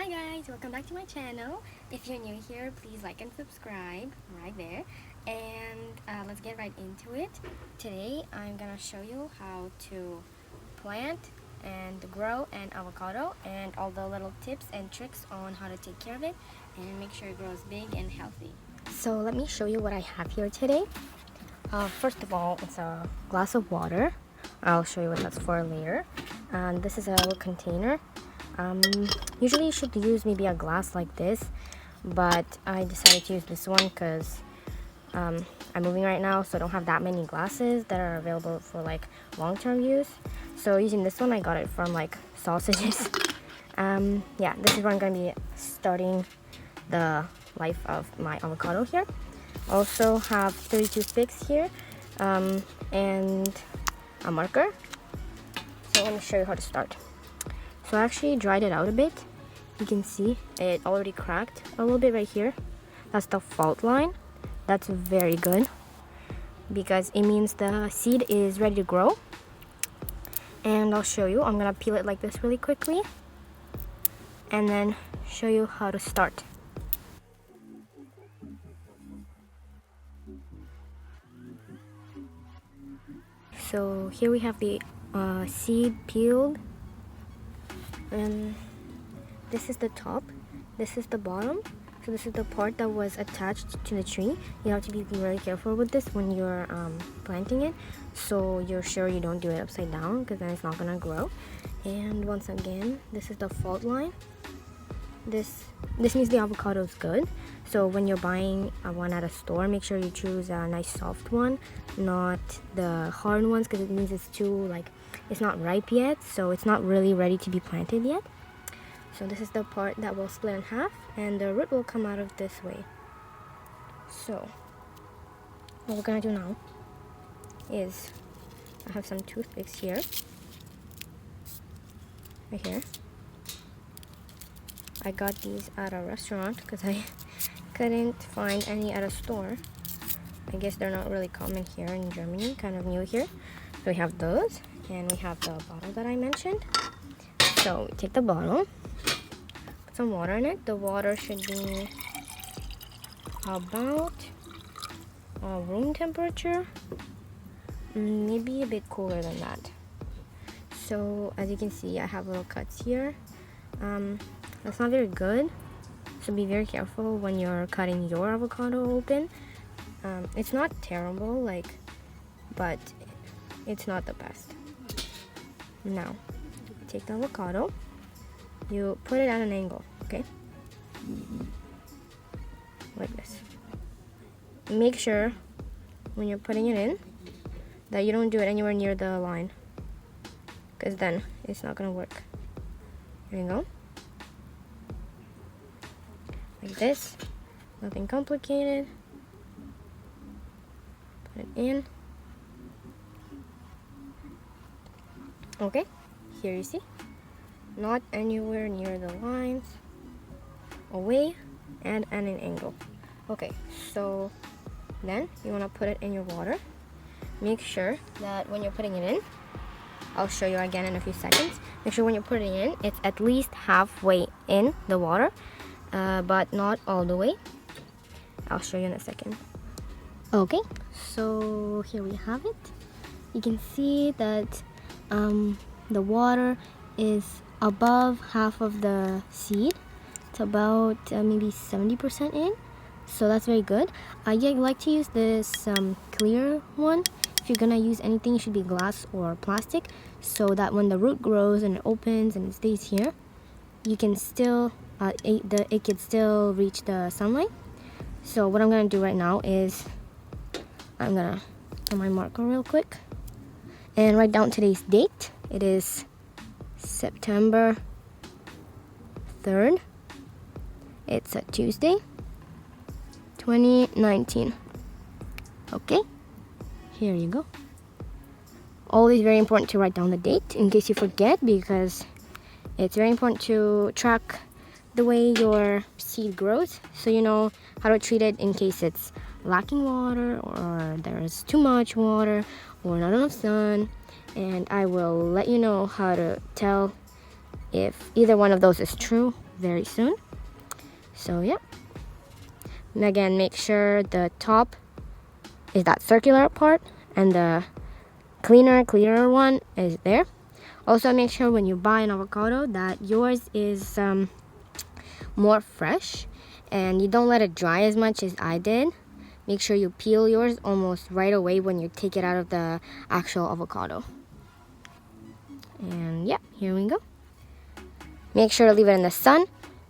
Hi guys, welcome back to my channel. If you're new here, please like and subscribe right there. And let's get right into it. Today I'm gonna show you how to plant and grow an avocado and all the little tips and tricks on how to take care of it and make sure it grows big and healthy. So let me show you what I have here today. First of all, it's a glass of water. I'll show you what that's for later. And this is a little container. Usually you should use maybe a glass like this, but I decided to use this one because I'm moving right now, so I don't have that many glasses that are available for like long-term use. So using this one, I got it from like sausages. Yeah, this is where I'm gonna be starting the life of my avocado here. Also have 3 toothpicks here and a marker. So let me show you how to start. So I actually dried it out a bit. You can see it already cracked a little bit right here. That's the fault line. That's very good because it means the seed is ready to grow. And I'll show you. I'm gonna peel it like this really quickly and then show you how to start. So here we have the seed peeled. And this is the top, this is the bottom. So this is the part that was attached to the tree. You have to be really careful with this when you're planting it, so you're sure you don't do it upside down because then it's not gonna grow. And once again, this is the fault line. This means the avocado is good. So when you're buying one at a store, make sure you choose a nice soft one, not the hard ones, because it means it's too it's not ripe yet, so it's not really ready to be planted yet. So this is the part that will split in half and the root will come out of this way. So what we're gonna do now is I have some toothpicks here, right here. I got these at a restaurant because I couldn't find any at a store. I guess they're not really common here in Germany, kind of new here. So we have those, and we have the bottle that I mentioned. So we take the bottle, put some water in it. The water should be about room temperature, maybe a bit cooler than that. So as you can see, I have little cuts here. That's not very good, so be very careful when you're cutting your avocado open. It's not terrible, but it's not the best. Now, take the avocado, you put it at an angle, okay? Like this. Make sure when you're putting it in that you don't do it anywhere near the line, because then it's not gonna work. There you go. Like this, nothing complicated. Put it in. Okay, here you see, not anywhere near the lines, away and at an angle. Okay, so then you want to put it in your water. Make sure that when you're putting it in, I'll show you again in a few seconds. Make sure when you're putting it in, it's at least halfway in the water, but not all the way. I'll show you in a second. Okay, so here we have it. You can see that the water is above half of the seed. It's about maybe 70% in, so that's very good. I like to use this clear one. If you're gonna use anything, it should be glass or plastic, so that when the root grows and it opens and it stays here, you can still it can still reach the sunlight. So what I'm gonna do right now is I'm gonna get my marker real quick and write down today's date. It is September 3rd. It's a Tuesday, 2019. Okay, here you go. Always very important to write down the date in case you forget, because it's very important to track the way your seed grows, so you know how to treat it in case it's lacking water or there's too much water or not enough sun. And I will let you know how to tell if either one of those is true very soon. So yeah. And again, make sure the top is that circular part and the clearer one is there. Also, make sure when you buy an avocado that yours is more fresh and you don't let it dry as much as I did. Make sure you peel yours almost right away when you take it out of the actual avocado. And yeah, here we go. Make sure to leave it in the sun.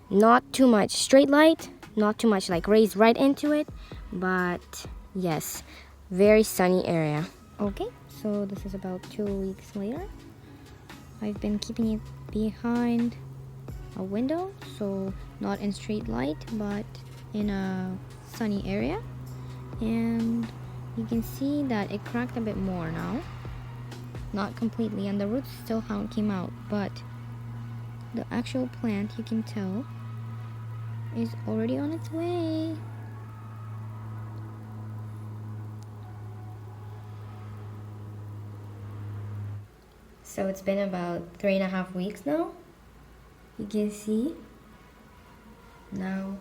Not too much straight light, not too much like rays right into it, but yes, very sunny area. Okay, so this is about 2 weeks later. I've been keeping it behind a window, so not in straight light, but in a sunny area. And you can see that it cracked a bit more now. Not completely, and the roots still haven't came out, but the actual plant, you can tell, is already on its way. So it's been about 3.5 weeks now. You can see now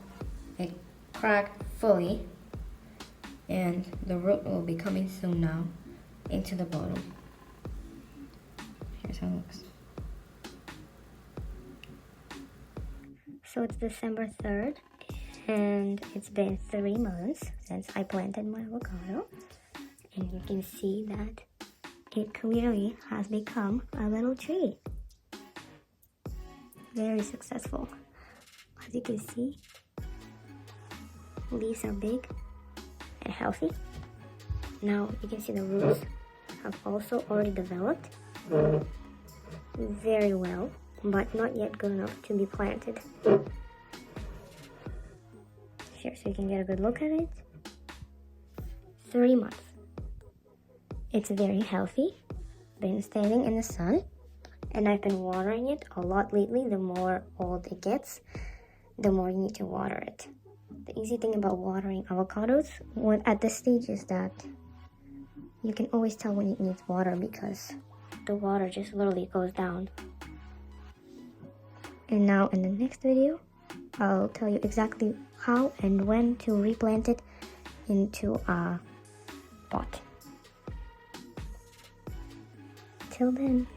it cracked fully, and the root will be coming soon now into the bottom. Here's how it looks. So it's December 3rd, and it's been 3 months since I planted my avocado, and you can see that it clearly has become a little tree. Very successful. As you can see, leaves are big and healthy. Now you can see the roots have also already developed very well, but not yet good enough to be planted. Here, so you can get a good look at it. 3 months. It's very healthy, been standing in the sun, and I've been watering it a lot lately. The more old it gets, the more you need to water it. The easy thing about watering avocados at this stage is that you can always tell when it needs water because the water just literally goes down. And now in the next video, I'll tell you exactly how and when to replant it into a pot. Till then.